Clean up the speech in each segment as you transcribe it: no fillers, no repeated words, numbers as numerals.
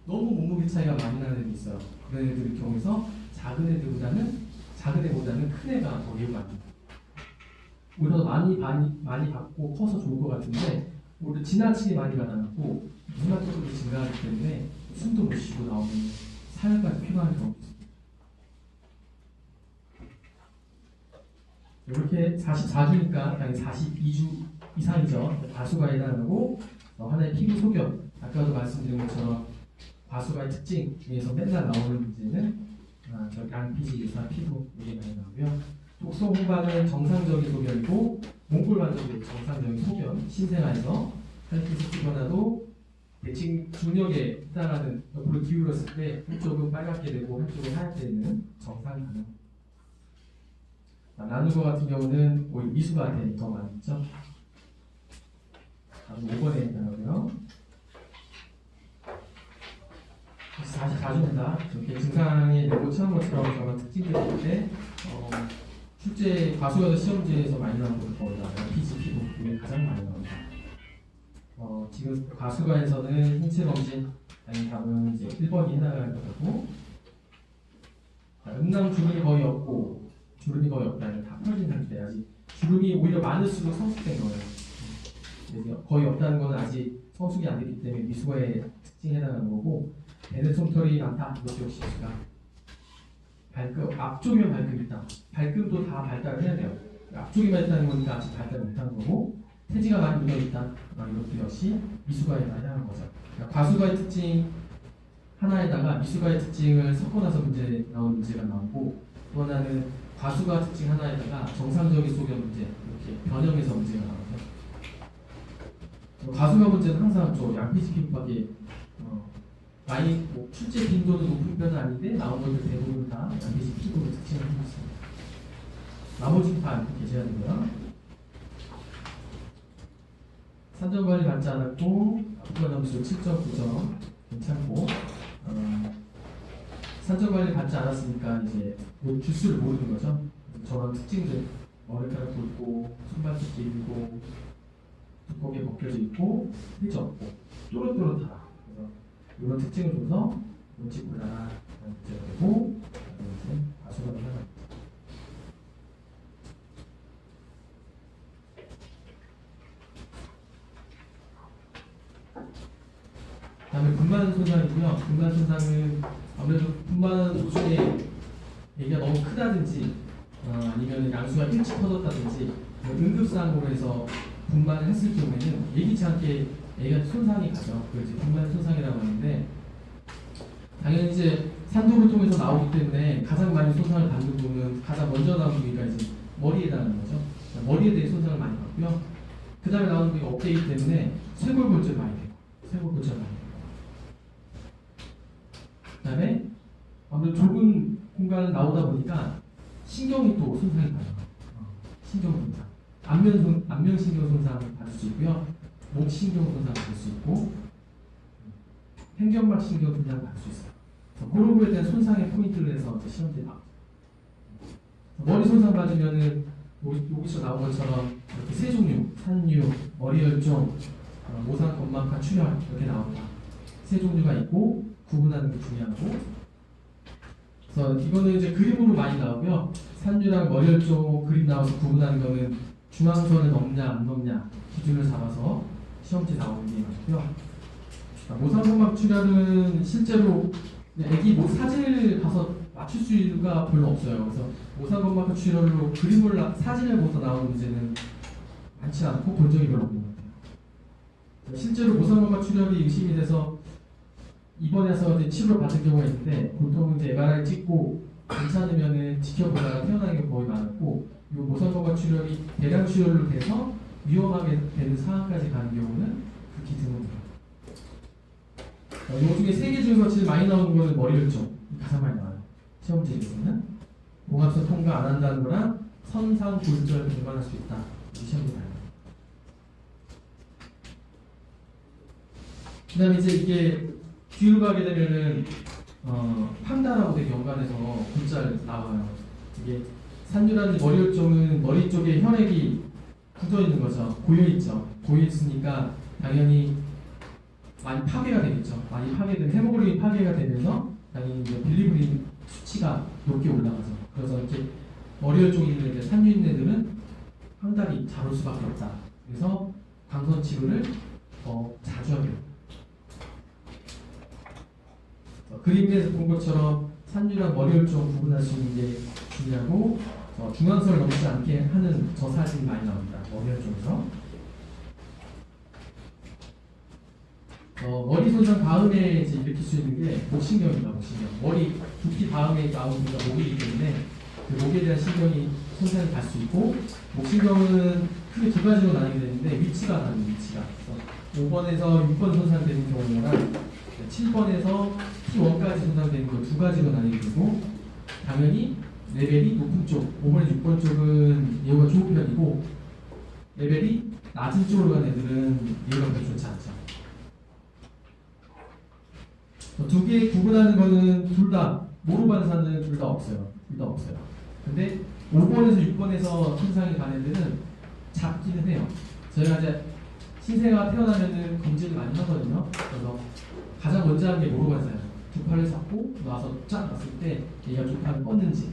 너무 몸무게 차이가 많이 나는 애들이 있어요. 그런 애들의 경우에서 작은 애보다는 큰 애가 더 예후합니다. 오히려 많이 받고 커서 좋을 것 같은데 오히려 지나치게 많이 받아갖고 문화적으로 증가하기 때문에 숨도 못 쉬고 나오는 사회까지 필요한 경우도 있습니다. 이렇게 44주니까 당연히 42주 이상이죠. 과수가 해당하고 하나의 피부 소견, 아까도 말씀드린 것처럼 과수가의 특징에서 맨날 나오는 문제는 저 양피지 유사 피부 얘기 많이 나오고요. 독소 후반은 정상적인 소견이고 몽골 반점의 정상적인 소견, 신생아에서 혈기색 피부나도 대칭 중력에 해당하는 옆으로 기울었을 때 한쪽은 빨갛게 되고 한쪽은 하얗게 되는 정상 반응. 나누는 것 같은 경우는 오히려 미수가한테 더 많죠. 다음 5번에 나오고요. 44주입니다. 이렇게 증상이 내고 처음 것처럼 저런 특징들이 있는데 실제 과수가의 시험지에서 많이 나오는 것 거의 피지 피부 가장 많이 나옵니다. 지금 과수가에서는 신체 검진 아니 답은 이제 1번이 해당할 거고 음낭 주름이 거의 없고 주름이 거의 없다는 다 풀어진 상태. 아직 주름이 오히려 많을수록 성숙된 거예요. 그래서 거의 없다는 건 아직 성숙이 안 됐기 때문에 미수가의 특징에 해당하는 거고 배는 솜털이 많다. 이것도 역시 발끝 앞쪽이면 발끝이 있다. 발끝도 다 발달을 해야 돼요. 앞쪽이만 있다는 거니까 아직 발달 못하는 거고 태지가 많이 묻어있다. 이것도 역시 미수가에 해당하는 거죠. 그러니까 과수가의 특징 하나에다가 미수가의 특징을 섞어 나서 문제가 나오고 또 하나는 과수가 특징 하나에다가 정상적인 소견 문제 이렇게 변형해서 문제가 나오죠. 과수가 문제는 항상 양피지 피부밖에 많이 출제 빈도도 높은 편은 아닌데 나온 것들 대부분 다 양피지 피부로 특징을 하고 있습니다. 나머지는 다 이렇게 제해야 되고요. 산전관리 받지 않았고 아프가 점수 7.9점 괜찮고 산전관리 받지 않았으니까 이제 주수를 모르는 거죠. 저런 특징들 머리카락 굵고 손발톱 길고 두껍게 벗겨져 있고 휘지 없고 또렷또렷하다. 그래서 이런 특징을 줘서 눈치 골라라 문제가 되고 이제 과수가를 하나. 다음에 분만 손상이고요. 분만 손상은 아무래도 분만 도중에 얘기가 너무 크다든지 아니면 양수가 일찍 터졌다든지 응급사항으로 해서 분만을 했을 경우에는 예기치 않게 애가 손상이 가죠. 그래서 분만 손상이라고 하는데 당연히 이제 산도를 통해서 나오기 때문에 가장 많이 손상을 받는 부분은 가장 먼저 나오는 부위가 이제 머리에 해당하는 거죠. 머리에 대해 손상을 많이 받고요. 그 다음에 나오는 부위가 어깨이기 때문에 쇄골골절 많이 돼요. 쇄골골절 많이 돼요. 그 다음에 아무래도 좁은 공간을 나오다 보니까 신경이 또 손상이 가요. 신경 손상. 안면신경 손상을 받을 수 있고요. 목신경 손상을 받을 수 있고 횡격막 신경 손상을 받을 수 있어요. 그런 거에 대한 손상의 포인트를 해서 시험지에 나옵니다. 머리 손상 받으면은 여기서 나온 것처럼 이렇게 세 종류, 산류, 머리열종, 모상 건막하 출혈 이렇게 나옵니다. 세 종류가 있고 구분하는 게 중요하고 그래서 이거는 이제 그림으로 많이 나오고요. 산류랑 머리열종 그림 나와서 구분하는 거는 중앙선을 넘냐 안 넘냐 기준을 잡아서 시험지에 나오는 게 맞고요. 모상건막 출혈은 실제로 애기 사진을 봐서 맞출 수가 별로 없어요. 그래서 모상건막 출혈로 사진을 보서 나오는 문제는 많지 않고 본 적이 별로 없는 것 같아요. 실제로 모상건막 출혈이 의심이 돼서 입원해서 치료를 받은 경우가 있는데 보통 이제 MRI 찍고 괜찮으면은 지켜보다가 태어나는 게 거의 많았고 이 모상건막 출혈이 대량 출혈로 돼서 위험하게 되는 상황까지 가는 경우는 극히 드뭅니다. 이 중에 세 개 중에서 제일 많이 나오는 거는 머리열종 가장 많이 나와요. 시험지에서는 봉합선 통과 안 한다는 거랑 선상 골절 동반할 수 있다. 이 시험이 나와요. 그 다음에 이제 이게 뒤로 가게 되면은 판다라고 되게 연관해서 골절 나와요. 이게 산류라는 머리열종은 머리 쪽에 혈액이 굳어 있는 거죠. 고여 있죠. 고여 있으니까 당연히 많이 파괴가 되겠죠. 많이 파괴된 헤모글로빈 파괴가 되면서 당연히 이제 빌리루빈 수치가 높게 올라가죠. 그래서 이렇게 머리열 쪽에 있는 이제 산류 있는 애들은 황달이 잘 올 수밖에 없다. 그래서 광선 치료를 더 자주 하게 됩니다. 그림에서 본 것처럼 산류랑 머리열 쪽 구분할 수 있는 게 중요하고 중앙선을 넘지 않게 하는 저 사진이 많이 나옵니다. 머리열 쪽에서. 머리 손상 다음에 이제 일으킬 수 있는 게 목신경입니다. 목신경. 머리 두피 다음에 나오는 게 목이기 때문에 그 목에 대한 신경이 손상이 갈 수 있고, 목신경은 크게 두 가지로 나뉘게 되는데 위치가 나뉘는 위치가. 5번에서 6번 손상되는 경우랑 7번에서 T1까지 손상되는 거 두 가지로 나뉘게 되고, 당연히 레벨이 높은 쪽, 5번에서 6번 쪽은 예후가 좋은 편이고, 레벨이 낮은 쪽으로 간 애들은 예후가 별로 좋지 않죠. 두 개 구분하는 거는 둘 다, 모르반사는 둘 다 없어요. 둘 다 없어요. 근데 5번에서 6번에서 손상이 간 애들은 잡기는 해요. 저희가 이제 신생아가 태어나면은 검진을 많이 하거든요. 그래서 가장 먼저 하는 게 모르반사예요. 두 팔을 잡고 놔서 쫙 놨을 때 얘가 두 팔을 뻗는지.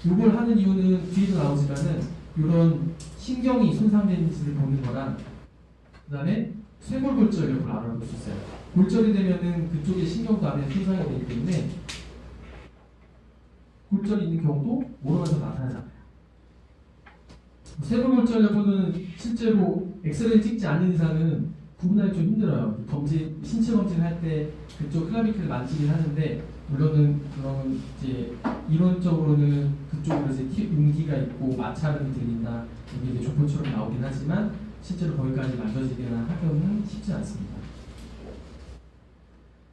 이걸 하는 이유는 뒤에도 나오지만은 이런 신경이 손상되는지를 보는 거랑, 그 다음에 쇄골골절력을 알아볼 수 있어요. 골절이 되면은 그쪽에 신경도 안에 손상이 되기 때문에 골절이 있는 경우도 모르면서 나타나지 않아요. 쇄골골절 여부는 실제로 엑스레이 찍지 않는 이상은 구분하기 좀 힘들어요. 검진, 신체 검진을 할 때 그쪽 클라비클을 만지긴 하는데, 물론은 그런 이제 이론적으로는 그쪽으로 이제 용기가 있고 마찰은 들린다, 이게 이제 조포처럼 나오긴 하지만 실제로 거기까지 만져지거나 하기는 쉽지 않습니다.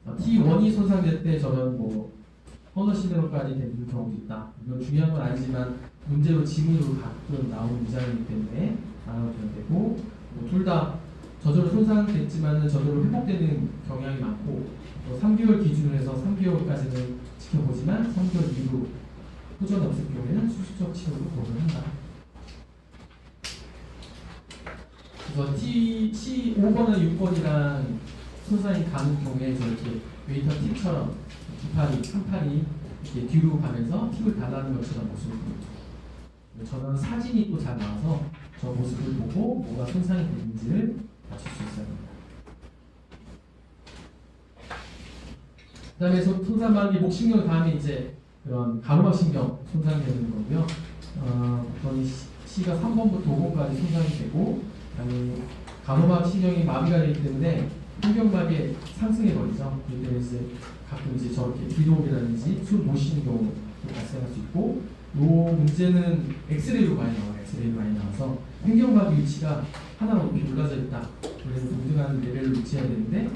T1이 손상될 때 저런 뭐 헌어시네로까지 되는 경우도 있다. 이건 중요한 건 아니지만 문제로 지문으로 가끔 나오는 이상이기 때문에 알아두면 되고, 둘 다 저절로 손상됐지만 저절로 회복되는 경향이 많고, 3개월 기준으로 해서 3개월까지는 지켜보지만 3개월 이후 호전이 없을 경우에는 수시적 치료로 도움을 한다. 그래서 C5번이나 6번이랑 손상이 가는 경우에 저렇게 웨이터 팁처럼 두 팔이, 한 팔이 이렇게 뒤로 가면서 팁을 달라는 것처럼 모습을 보여요. 저는 사진이 또 잘 나와서 저 모습을 보고 뭐가 손상이 되는지를 맞출 수 있어야 합니다. 그 다음에 손상반기 목신경 다음에 이제 그런 가로막신경 손상되는 거고요. 보통 C가 3번부터 5번까지 손상이 되고, 가로막신경이 마비가 되기 때문에 신경막에 상승해 버리죠. 그렇기 때문에 이제 가끔 이제 저렇게 비도움이라든지 숨 못 쉬는 경우도 발생할 수 있고, 이 문제는 엑스레이로 많이 나와요. 엑스레이로 많이 나와서 횡격막의 위치가 하나 높이 올라져 있다. 그래서 동등한 레벨로 위치해야 되는데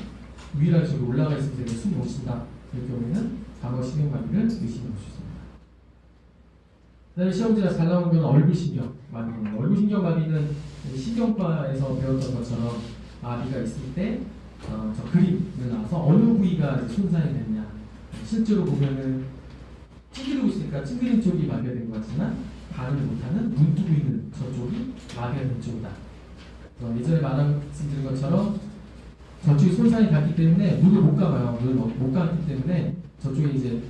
위랑 저기 올라가 있으면 숨 못 쉰다. 그럴 경우에는 가로막신경마비를 의심해 볼 수 있습니다. 그 다음에 시험 문제가 잘 나오는 건 얼굴신경 마비입니다. 얼굴신경 마비는 신경과에서 배웠던 것처럼 마비가 있을 때 저 그림을 나와서 어느 부위가 손상이 됐냐. 실제로 보면은 찡그리고 있으니까 찡그린 쪽이 마비가 된 것 같지만 반응을 못하는 눈 뜨고 있는 저쪽이 마비가 된 쪽이다. 예전에 말씀드린 것처럼 저쪽이 손상이 갔기 때문에 눈을 못 감아요. 눈을 못 감기 때문에 저쪽에 이제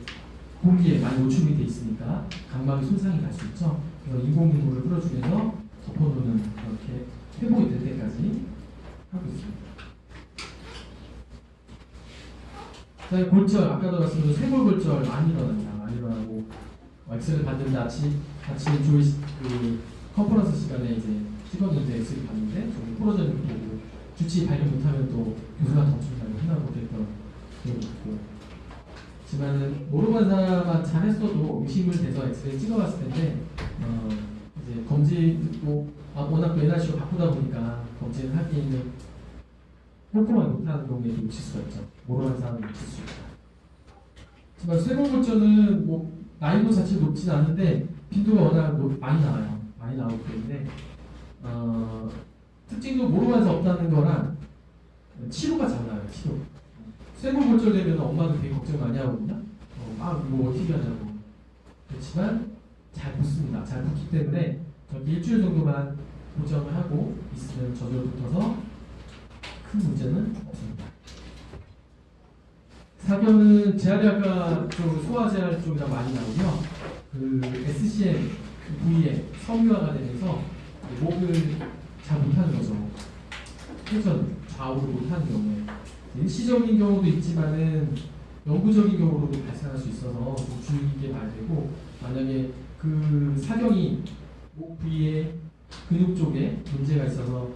공기에 많이 노출이 돼 있으니까 각막이 손상이 갈 수 있죠. 그래서 인공눈물을 풀어주면서 덮어놓는, 이렇게 회복이 될 때까지 하고 있습니다. 그다음에 골절, 아까도 말씀드린 쇄골골절 많이 일어납니다. 많이 일어나고 엑스를 봤는데 아침 조이 그 컨퍼런스 시간에 이제 찍었는데 엑스를 봤는데 저기 부러져 있는 거 보고 주치 발견 못하면 또 교수가 덮친다고 생각 못했던 기억이 있고, 하지만은 모르반사만 잘했어도 의심을 돼서 엑스를 찍어봤을 텐데 이제 검진 워낙 또 NRC로 바쁘다 보니까 검진을 하기에는 꼼꼼하게 못하는 경우에 놓칠 수가 있죠. 모르반사는 놓칠 수 있다. 하지만 쇄골골절은 뭐 난이도 자체가 높진 않은데 빈도가 워낙 많이 나와요. 많이 나오기 때문에 특징도 모르반사 없다는 거랑 치료가 잘 나와요. 치료. 쇄골골절 되면 엄마도 되게 걱정 많이 하거든요. 뭐 어떻게 하냐고. 그렇지만 잘 붙습니다. 잘 붙기 때문에 저기 일주일 정도만 고정을 하고 있으면 저절로 붙어서 큰 문제는 없습니다. 사견은 재활의학과 쪽, 소아재활 쪽이랑 많이 나오고요. 그 SCM 부위에 섬유화가 되면서 목을 잘 못하는 거죠. 회전 좌우를 못하는 경우에 일시적인 경우도 있지만은 영구적인 경우로도 발생할 수 있어서 좀 주의 깊게 봐야 되고, 만약에 그 사경이 목 부위의 근육 쪽에 문제가 있어서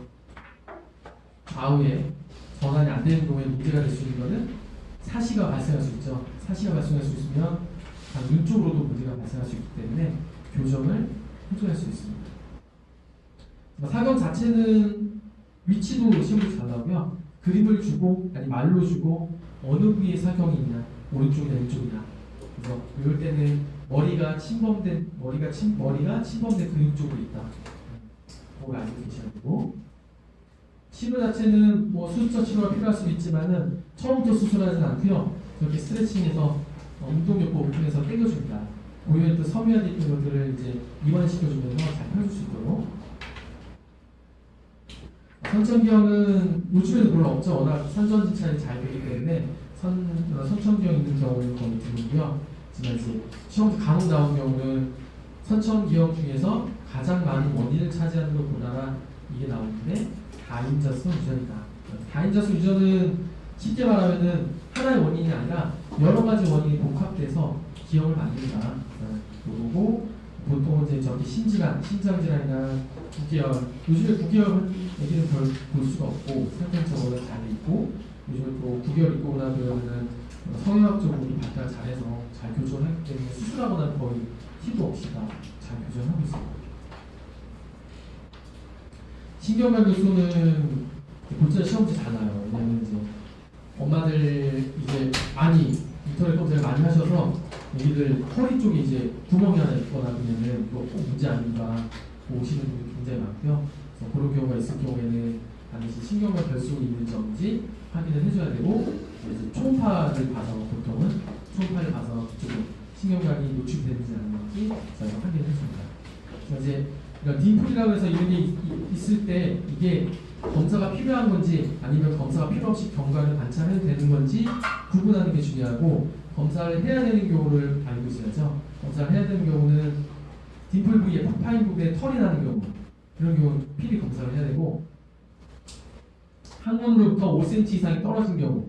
좌우에 전환이 안 되는 경우에 문제가 될 수 있는 것은 사시가 발생할 수 있죠. 사시가 발생할 수 있으면 눈 쪽으로도 문제가 발생할 수 있기 때문에 교정을 해줘야 할 수 있습니다. 사경 자체는 위치도 시험이 잘 나오고요. 그림을 주고 아니 말로 주고 어느 부위에 사경이 있냐, 오른쪽이나 왼쪽이나. 그래서 이럴 때는 머리가 침범된 근육 쪽으로 있다. 그걸 알고 계셔야 되고, 치료 자체는 뭐 수술적 치료가 필요할 수도 있지만은 처음부터 수술하지는 않고요. 이렇게 스트레칭해서 운동요법을 통해서 당겨줍니다. 고유했던 섬유화되어 있는 것들을 이제 이완시켜주면서 잘 펴줄 수 있도록. 선천기형은 요즘에는 별로 없죠. 워낙 선전진찰이 잘 되기 때문에 선천기형 있는 경우는 거의 드물고요. 하지만 이제 시험 간혹 나온 경우는 선천기형 중에서 가장 많은 원인을 차지하는 것 보다가 이게 나오는데 다인자성 유전이다. 다인자성 유전은 쉽게 말하면은 하나의 원인이 아니라 여러 가지 원인이 복합돼서 기형을 만든다. 그리고 보통은 이제 저기 심장질환이나 구개열, 요즘에 구개열 얘기는 별 볼 수가 없고 생명적으로 잘 있고, 요즘에 또 구개열 있고 나면은 성형학적으로 발달 잘해서 잘 교정을 하기 때문에 수술하거나 거의 티도 없이 다 잘 교정하고 있습니다. 신경관 교수는 골절 시험지 잘 나요. 왜냐면 이제 엄마들 이제 많이 인터넷 검색을 많이 하셔서 여기들 허리 쪽에 이제 구멍이 하나 있거나 그러면은 또 문제 아닌가 오시는 분들이 굉장히 많고요. 그래서 그런 경우가 있을 경우에는 반드시 신경관 결속이 있는지 없는지 확인을 해줘야 되고, 이제 초음파를 봐서 보통은 초음파를 봐서 그쪽에 신경관이 노출되는지 아닌지 저희가 확인을 해줍니다. 그래서 이제 딤플이라고 해서 이런 게 있을 때 이게 검사가 필요한 건지 아니면 검사가 필요 없이 경과를 관찰해도 되는 건지 구분하는 게 중요하고, 검사를 해야 되는 경우를 알고 있어야죠. 검사를 해야 되는 경우는 딤플 부위에 파인 부분에 털이 나는 경우, 그런 경우는 필히 검사를 해야 되고, 항문으로부터 5cm 이상이 떨어진 경우,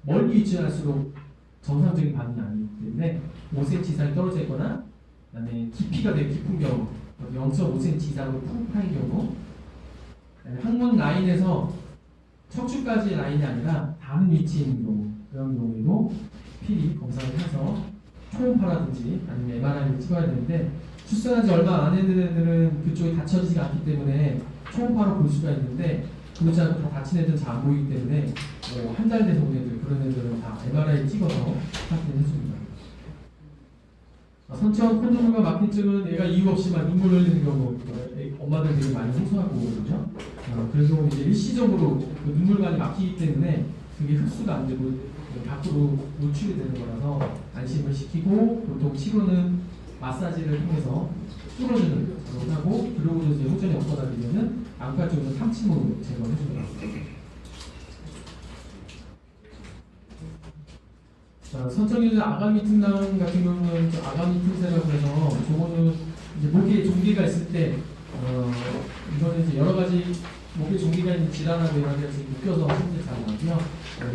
멀리 위치할수록 정상적인 반응이 아니기 때문에 5cm 이상이 떨어져 있거나, 그다음에 깊이가 되게 깊은 경우, 0.5cm 이상으로 푹 파인 경우, 항문 라인에서 척추까지 라인이 아니라 다른 위치에 있는 경우, 그런 경우에도 필히 검사를 해서 초음파라든지 아니면 MRI를 찍어야 되는데, 출산한 지 얼마 안 되는 애들은 그쪽이 닫혀지지가 않기 때문에 초음파로 볼 수가 있는데, 그렇지 않고 다 다친 애들은 잘 안 보이기 때문에 한 달 돼서 온 애들, 그런 애들은 다 MRI 찍어서 확인을 해줍니다. 선천 콘도물과 막힌증은 얘가 이유 없이 막 눈물 흘리는 경우, 엄마들 되게 많이 호소하고 오거든요. 그런 경우는 이제 일시적으로 그 눈물관이 막히기 때문에 그게 흡수가 안 되고 밖으로 노출이 되는 거라서 안심을 시키고, 보통 치료는 마사지를 통해서 뚫어주는 작업을 하고, 그리고 이제 호전이 없거나 되면은 안과 쪽에서 탐침으로 제거해 줍니다. 자, 선천기전 아가미 틈낭 같은 경우는 아가미 틈새라고 해서, 저거는 이제 목에 종기가 있을 때 이거는 이제 여러 가지 목에 종기가 있는 질환하고 이런 게 묶여서 손질 잘 나고요.